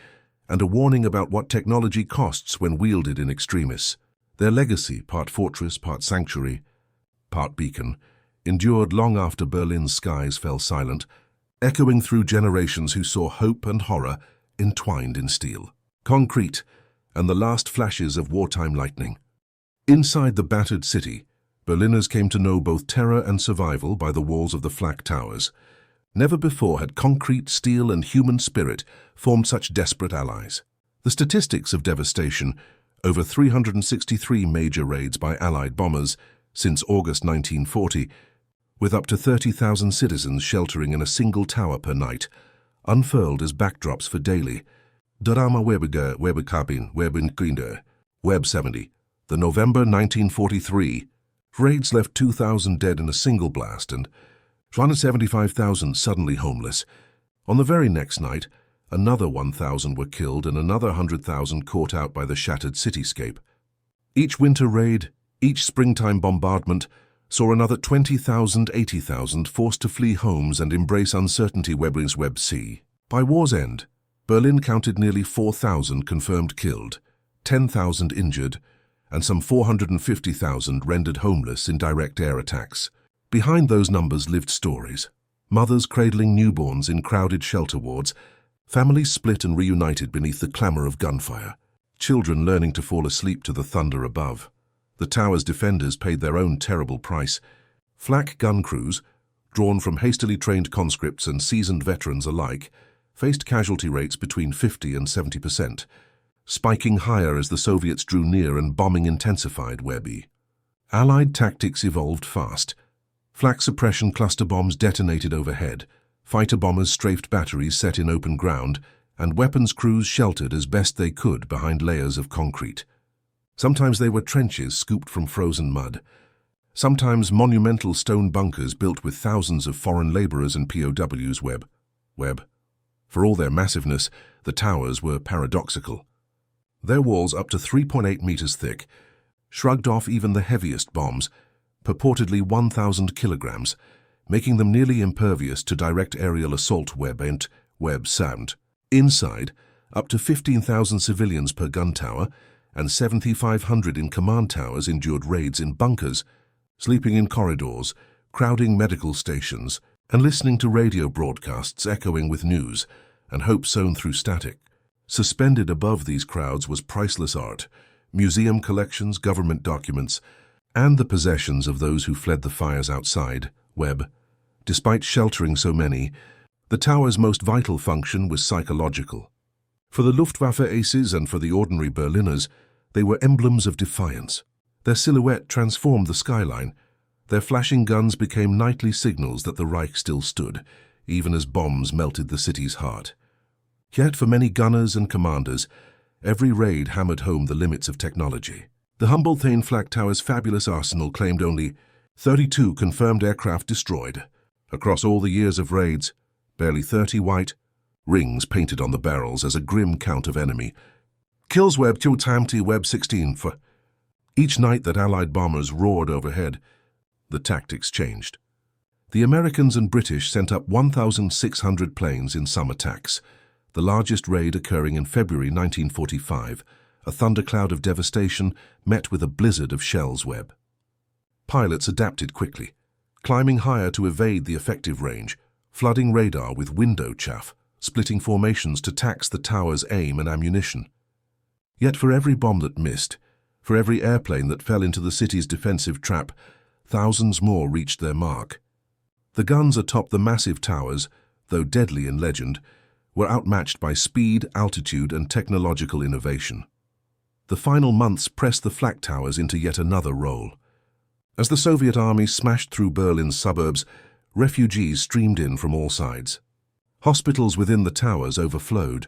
[SPEAKER 1] and a warning about what technology costs when wielded in extremis. Their legacy, part fortress, part sanctuary, part beacon, endured long after Berlin's skies fell silent, echoing through generations who saw hope and horror entwined in steel, concrete, and the last flashes of wartime lightning. Inside the battered city, Berliners came to know both terror and survival by the walls of the flak towers. Never before had concrete, steel, and human spirit formed such desperate allies. The statistics of devastation, over 363 major raids by Allied bombers since August 1940, with up to 30,000 citizens sheltering in a single tower per night, unfurled as backdrops for daily Drama Webiger Webekabin Webinkinder Web 70. The November 1943 raids left 2,000 dead in a single blast and 175,000 suddenly homeless. On the very next night, another 1,000 were killed and another 100,000 caught out by the shattered cityscape. Each winter raid, each springtime bombardment, saw another 20,000, 80,000 forced to flee homes and embrace uncertainty. Weblin's Web C. By war's end, Berlin counted nearly 4,000 confirmed killed, 10,000 injured, and some 450,000 rendered homeless in direct air attacks. Behind those numbers lived stories. Mothers cradling newborns in crowded shelter wards, families split and reunited beneath the clamor of gunfire, children learning to fall asleep to the thunder above. The tower's defenders paid their own terrible price. Flak gun crews, drawn from hastily trained conscripts and seasoned veterans alike, faced casualty rates between 50% and 70%, spiking higher as the Soviets drew near and bombing intensified. Webby. Allied tactics evolved fast. Flak suppression cluster bombs detonated overhead, fighter bombers strafed batteries set in open ground, and weapons crews sheltered as best they could behind layers of concrete. Sometimes they were trenches scooped from frozen mud, sometimes monumental stone bunkers built with thousands of foreign laborers and POWs. Web. For all their massiveness, the towers were paradoxical. Their walls, up to 3.8 meters thick, shrugged off even the heaviest bombs, purportedly 1,000 kilograms, making them nearly impervious to direct aerial assault. Web sound. Inside, up to 15,000 civilians per gun tower and 7,500 in command towers endured raids in bunkers, sleeping in corridors, crowding medical stations, and listening to radio broadcasts echoing with news and hope sown through static. Suspended above these crowds was priceless art, museum collections, government documents, and the possessions of those who fled the fires outside, Webb. Despite sheltering so many, the tower's most vital function was psychological. For the Luftwaffe aces and for the ordinary Berliners, they were emblems of defiance. Their silhouette transformed the skyline. Their flashing guns became nightly signals that the Reich still stood, even as bombs melted the city's heart. Yet for many gunners and commanders, every raid hammered home the limits of technology. The Humboldt Flak Tower's fabulous arsenal claimed only 32 confirmed aircraft destroyed. Across all the years of raids, barely 30 white rings painted on the barrels as a grim count of enemy. Kills Webb, kill time to Webb 16 for each night that Allied bombers roared overhead. The tactics changed. The Americans and British sent up 1,600 planes in some attacks, the largest raid occurring in February 1945, a thundercloud of devastation met with a blizzard of shells. Webb. Pilots adapted quickly, climbing higher to evade the effective range, flooding radar with window chaff, splitting formations to tax the tower's aim and ammunition. Yet for every bomb that missed, for every airplane that fell into the city's defensive trap, thousands more reached their mark. The guns atop the massive towers, though deadly in legend, were outmatched by speed, altitude, and technological innovation. The final months pressed the flak towers into yet another role. As the Soviet army smashed through Berlin's suburbs, refugees streamed in from all sides. Hospitals within the towers overflowed,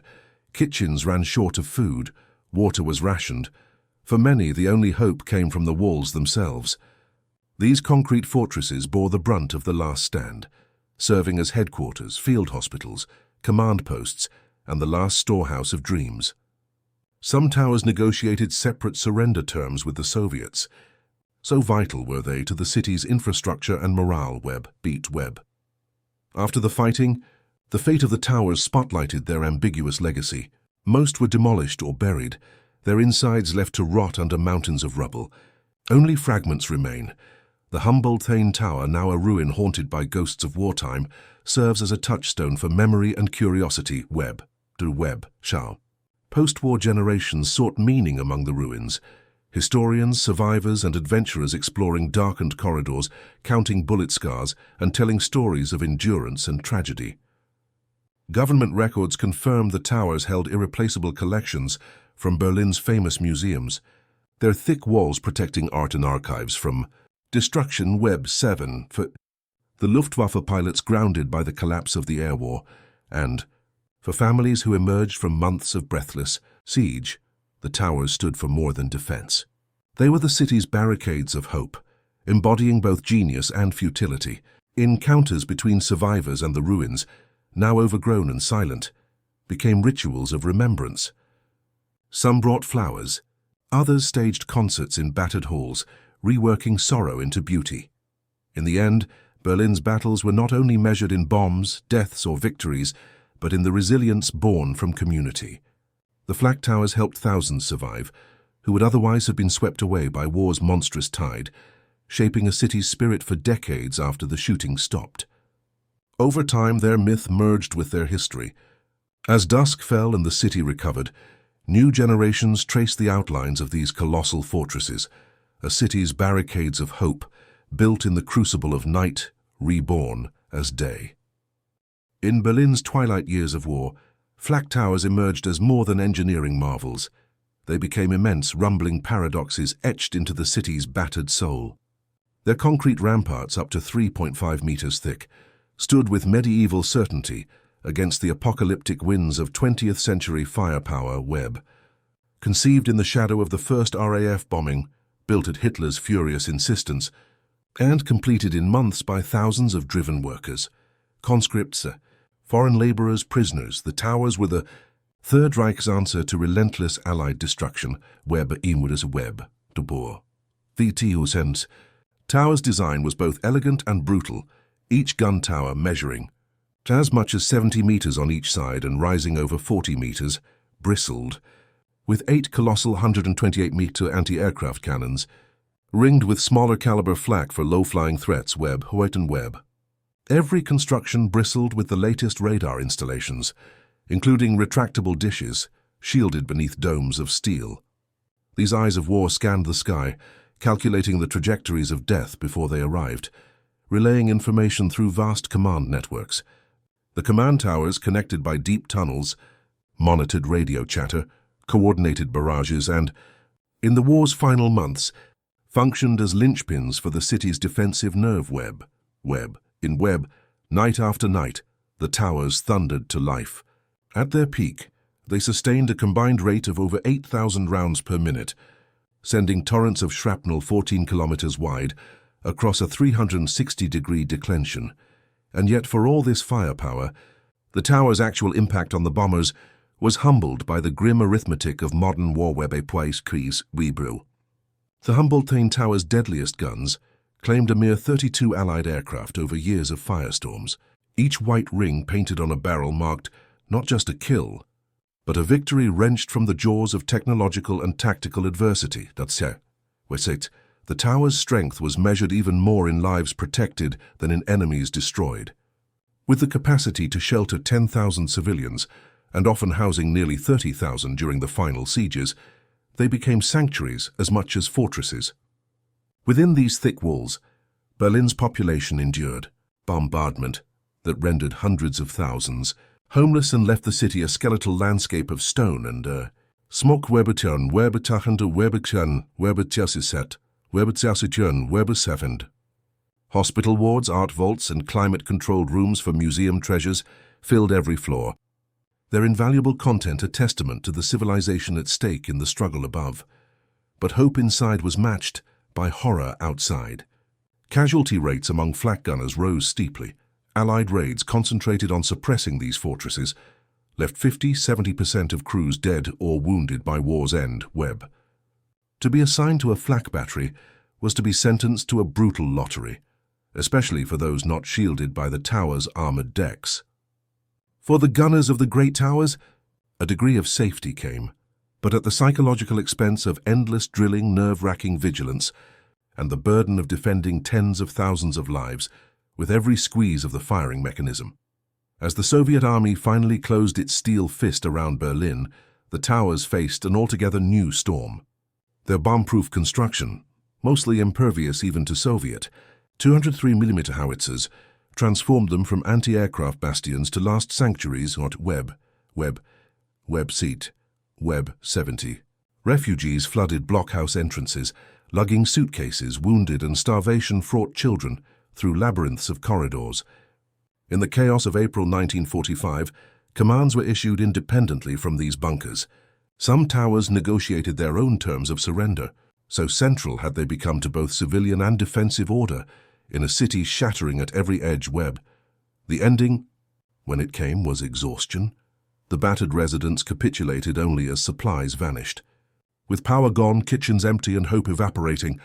[SPEAKER 1] kitchens ran short of food, water was rationed. For many, the only hope came from the walls themselves. These concrete fortresses bore the brunt of the last stand, serving as headquarters, field hospitals, command posts, and the last storehouse of dreams. Some towers negotiated separate surrender terms with the Soviets. So vital were they to the city's infrastructure and morale. Webb. After the fighting, the fate of the towers spotlighted their ambiguous legacy. Most were demolished or buried, their insides left to rot under mountains of rubble. Only fragments remain. The Humboldt Tower, now a ruin haunted by ghosts of wartime, serves as a touchstone for memory and curiosity. Webb. Post-war generations sought meaning among the ruins. Historians, survivors, and adventurers exploring darkened corridors, counting bullet scars, and telling stories of endurance and tragedy. Government records confirm the towers held irreplaceable collections from Berlin's famous museums, their thick walls protecting art and archives from destruction. Webb 7 for the Luftwaffe pilots grounded by the collapse of the air war, and for families who emerged from months of breathless siege, the towers stood for more than defense. They were the city's barricades of hope, embodying both genius and futility. Encounters between survivors and the ruins, now overgrown and silent, became rituals of remembrance. Some brought flowers, others staged concerts in battered halls, reworking sorrow into beauty. In the end, Berlin's battles were not only measured in bombs, deaths, or victories, but in the resilience born from community. The flak towers helped thousands survive, who would otherwise have been swept away by war's monstrous tide, shaping a city's spirit for decades after the shooting stopped. Over time, their myth merged with their history. As dusk fell and the city recovered, new generations traced the outlines of these colossal fortresses, a city's barricades of hope, built in the crucible of night, reborn as day. In Berlin's twilight years of war, flak towers emerged as more than engineering marvels. They became immense, rumbling paradoxes etched into the city's battered soul. Their concrete ramparts, up to 3.5 meters thick, stood with medieval certainty against the apocalyptic winds of 20th-century firepower. Webb. Conceived in the shadow of the first RAF bombing, built at Hitler's furious insistence, and completed in months by thousands of driven workers, conscripts, foreign laborers, prisoners, the towers were the Third Reich's answer to relentless Allied destruction. Webb. De Boer. VT Tower's design was both elegant and brutal, each gun tower measuring as much as 70 meters on each side and rising over 40 meters, bristled, with 8 colossal 128-meter anti-aircraft cannons, ringed with smaller caliber flak for low-flying threats. Webb. Every construction bristled with the latest radar installations, including retractable dishes, shielded beneath domes of steel. These eyes of war scanned the sky, calculating the trajectories of death before they arrived, relaying information through vast command networks. The command towers, connected by deep tunnels, monitored radio chatter, coordinated barrages, and, in the war's final months, functioned as linchpins for the city's defensive nerve web. Night after night, the towers thundered to life. At their peak, they sustained a combined rate of over 8,000 rounds per minute, sending torrents of shrapnel 14 kilometers wide across a 360-degree declension. And yet, for all this firepower, the tower's actual impact on the bombers was humbled by the grim arithmetic of modern warweb époises Weebrew. The Humboldt Tower's deadliest guns claimed a mere 32 Allied aircraft over years of firestorms. Each white ring painted on a barrel marked not just a kill, but a victory wrenched from the jaws of technological and tactical adversity. The tower's strength was measured even more in lives protected than in enemies destroyed. With the capacity to shelter 10,000 civilians, and often housing nearly 30,000 during the final sieges, they became sanctuaries as much as fortresses. Within these thick walls, Berlin's population endured bombardment that rendered hundreds of thousands homeless and left the city a skeletal landscape of stone and smoke. Hospital wards, art vaults, and climate-controlled rooms for museum treasures filled every floor, their invaluable content a testament to the civilization at stake in the struggle above. But hope inside was matched by horror outside. Casualty rates among flak gunners rose steeply. Allied raids concentrated on suppressing these fortresses left 50–70% of crews dead or wounded by war's end. To be assigned to a flak battery was to be sentenced to a brutal lottery, especially for those not shielded by the tower's armored decks. For the gunners of the great towers, a degree of safety came, but at the psychological expense of endless drilling, nerve-wracking vigilance, and the burden of defending tens of thousands of lives with every squeeze of the firing mechanism. As the Soviet army finally closed its steel fist around Berlin, the towers faced an altogether new storm. Their bomb-proof construction, mostly impervious even to Soviet 203mm howitzers, transformed them from anti-aircraft bastions to last sanctuaries at Web 70. Refugees flooded blockhouse entrances, lugging suitcases, wounded and starvation-fraught children through labyrinths of corridors. In the chaos of April 1945, commands were issued independently from these bunkers. Some towers negotiated their own terms of surrender, so central had they become to both civilian and defensive order in a city shattering at every edge. The ending, when it came, was exhaustion. The battered residents capitulated only as supplies vanished. With power gone, kitchens empty, and hope evaporating,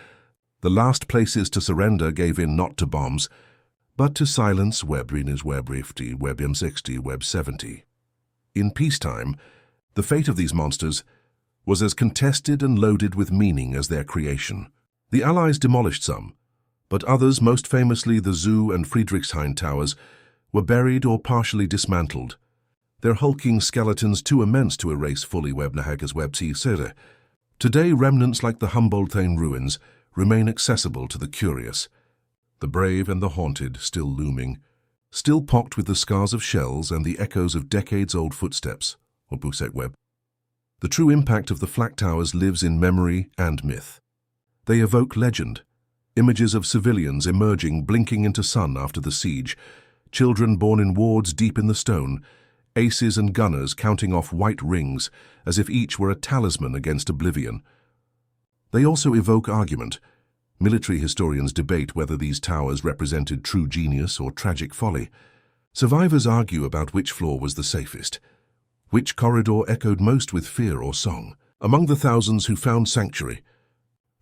[SPEAKER 1] the last places to surrender gave in not to bombs, but to silence. Web 50, Web 60, Web 70. In peacetime, the fate of these monsters was as contested and loaded with meaning as their creation. The Allies demolished some, but others, most famously the Zoo and Friedrichshain towers, were buried or partially dismantled, their hulking skeletons too immense to erase fully. Today, remnants like the Humboldthain ruins remain accessible to the curious, the brave and the haunted still looming, still pocked with the scars of shells and the echoes of decades-old footsteps. The true impact of the flak towers lives in memory and myth. They evoke legend, images of civilians emerging, blinking into sun after the siege, children born in wards deep in the stone, aces and gunners counting off white rings as if each were a talisman against oblivion. They also evoke argument. Military historians debate whether these towers represented true genius or tragic folly. Survivors argue about which floor was the safest, which corridor echoed most with fear or song. Among the thousands who found sanctuary,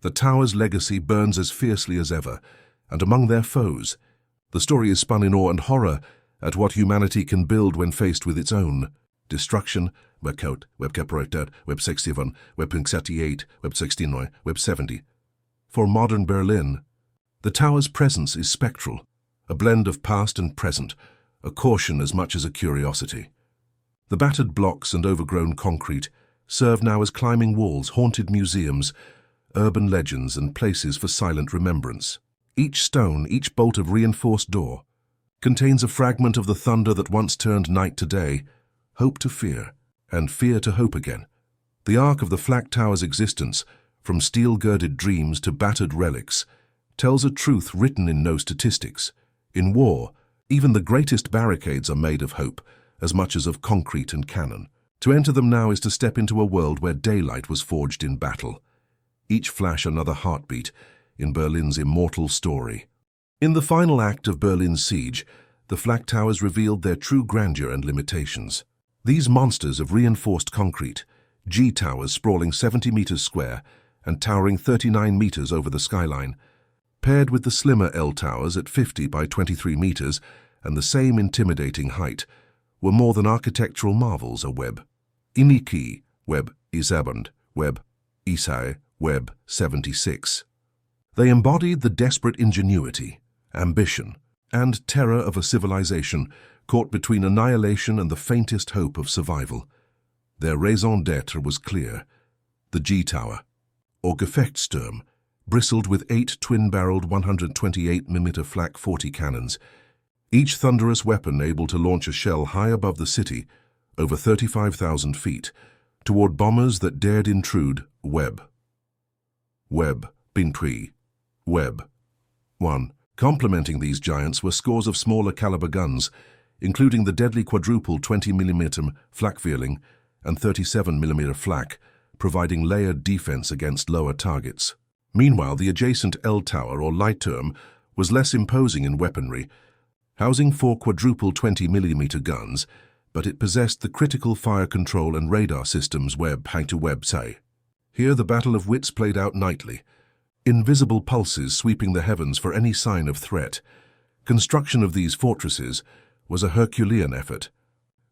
[SPEAKER 1] the tower's legacy burns as fiercely as ever, and among their foes, the story is spun in awe and horror at what humanity can build when faced with its own destruction. Web 61, Web 68, Web 69, Web 70. For modern Berlin, the tower's presence is spectral, a blend of past and present, a caution as much as a curiosity. The battered blocks and overgrown concrete serve now as climbing walls, haunted museums, urban legends, and places for silent remembrance. Each stone, each bolt of reinforced door, contains a fragment of the thunder that once turned night to day, hope to fear, and fear to hope again. The arc of the Flak Tower's existence, from steel-girded dreams to battered relics, tells a truth written in no statistics. In war, even the greatest barricades are made of hope, as much as of concrete and cannon. To enter them now is to step into a world where daylight was forged in battle. Each flash another heartbeat in Berlin's immortal story. In the final act of Berlin's siege, the Flak Towers revealed their true grandeur and limitations. These monsters of reinforced concrete, G-towers sprawling 70 meters square and towering 39 meters over the skyline, paired with the slimmer L-towers at 50 by 23 meters and the same intimidating height, were more than architectural marvels. A web. Iniki, Web Isabund, Web Isai, Web 76. They embodied the desperate ingenuity, ambition, and terror of a civilization caught between annihilation and the faintest hope of survival. Their raison d'etre was clear. The G-Tower, or Gefechtssturm, bristled with 8 twin-barreled 128mm Flak 40 cannons, each thunderous weapon able to launch a shell high above the city, over 35,000 feet, toward bombers that dared intrude. Web. Bintui. Web. 1. Complementing these giants were scores of smaller caliber guns, including the deadly quadruple 20mm Flakvierling and 37mm Flak, providing layered defense against lower targets. Meanwhile, the adjacent L-Tower, or Leitturm, was less imposing in weaponry, housing 4 quadruple 20mm guns, but it possessed the critical fire control and radar systems Web to Web say. Here the battle of wits played out nightly, invisible pulses sweeping the heavens for any sign of threat. Construction of these fortresses was a Herculean effort.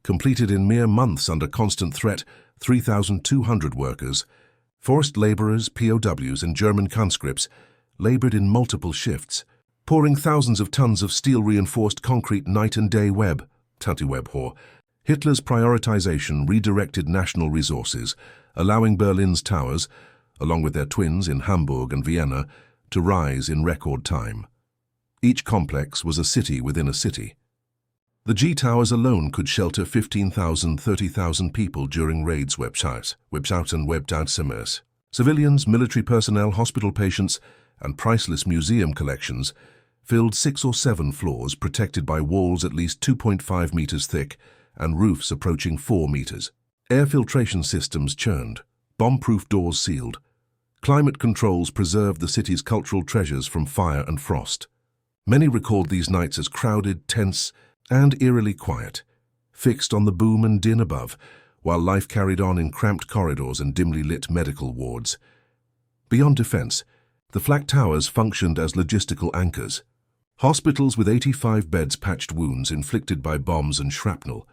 [SPEAKER 1] Completed in mere months under constant threat, 3,200 workers, forced laborers, POWs, and German conscripts labored in multiple shifts, pouring thousands of tons of steel-reinforced concrete night and day. Hitler's prioritization redirected national resources, allowing Berlin's towers, along with their twins in Hamburg and Vienna, to rise in record time. Each complex was a city within a city. The G-towers alone could shelter 15,000, 30,000 people during raids. Websites. Civilians, military personnel, hospital patients, and priceless museum collections filled 6 or 7 floors protected by walls at least 2.5 meters thick and roofs approaching 4 meters. Air filtration systems churned, bomb-proof doors sealed. Climate controls preserved the city's cultural treasures from fire and frost. Many recalled these nights as crowded, tense, and eerily quiet, fixed on the boom and din above, while life carried on in cramped corridors and dimly lit medical wards. Beyond defense, the Flak Towers functioned as logistical anchors. Hospitals with 85 beds patched wounds inflicted by bombs and shrapnel.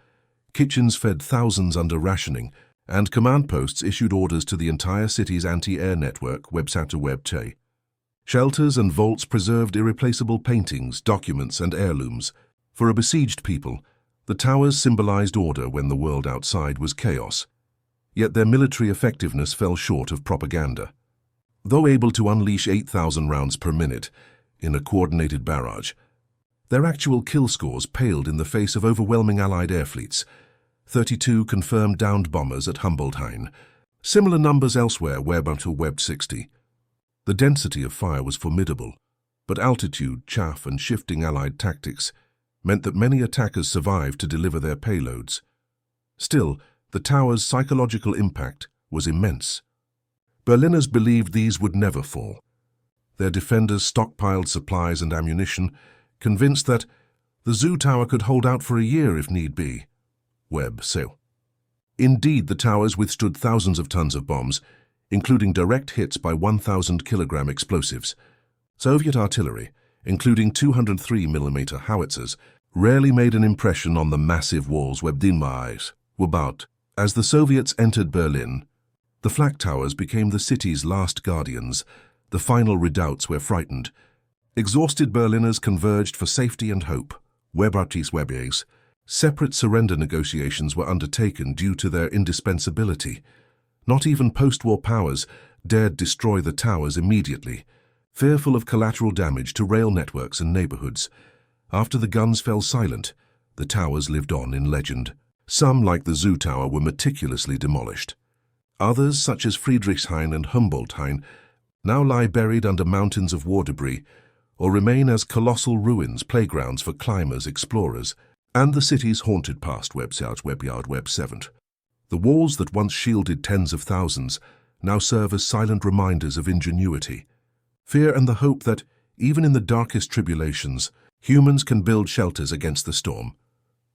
[SPEAKER 1] Kitchens fed thousands under rationing, and command posts issued orders to the entire city's anti-air network. Shelters and vaults preserved irreplaceable paintings, documents, and heirlooms. For a besieged people, the towers symbolized order when the world outside was chaos. Yet their military effectiveness fell short of propaganda. Though able to unleash 8,000 rounds per minute in a coordinated barrage, their actual kill scores paled in the face of overwhelming Allied air fleets. 32 confirmed downed bombers at Humboldthain. Similar numbers elsewhere. Web 60. The density of fire was formidable, but altitude, chaff, and shifting Allied tactics meant that many attackers survived to deliver their payloads. Still, the tower's psychological impact was immense. Berliners believed these would never fall. Their defenders stockpiled supplies and ammunition, convinced that the Zoo Tower could hold out for a year if need be. Indeed, the towers withstood thousands of tons of bombs, including direct hits by 1,000-kilogram explosives. Soviet artillery, including 203mm howitzers, rarely made an impression on the massive walls. As the Soviets entered Berlin, the Flak Towers became the city's last guardians, the final redoubts were frightened. Exhausted Berliners converged for safety and hope. Separate surrender negotiations were undertaken due to their indispensability. Not even post-war powers dared destroy the towers immediately, fearful of collateral damage to rail networks and neighborhoods. After the guns fell silent, the towers lived on in legend. Some, like the Zoo Tower, were meticulously demolished. Others, such as Friedrichshain and Humboldthain, now lie buried under mountains of war debris, or remain as colossal ruins, playgrounds for climbers, explorers, and the city's haunted past. Web 7. The walls that once shielded tens of thousands now serve as silent reminders of ingenuity, fear, and the hope that, even in the darkest tribulations, humans can build shelters against the storm.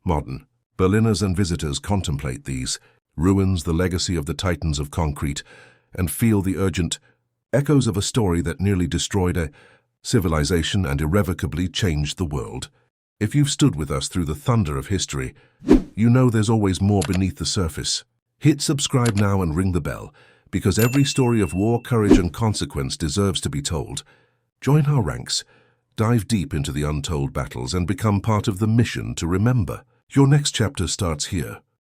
[SPEAKER 1] Modern Berliners and visitors contemplate these ruins, the legacy of the titans of concrete, and feel the urgent echoes of a story that nearly destroyed a civilization and irrevocably changed the world. If you've stood with us through the thunder of history, you know there's always more beneath the surface. Hit subscribe now and ring the bell, because every story of war, courage, and consequence deserves to be told. Join our ranks, dive deep into the untold battles, and become part of the mission to remember. Your next chapter starts here.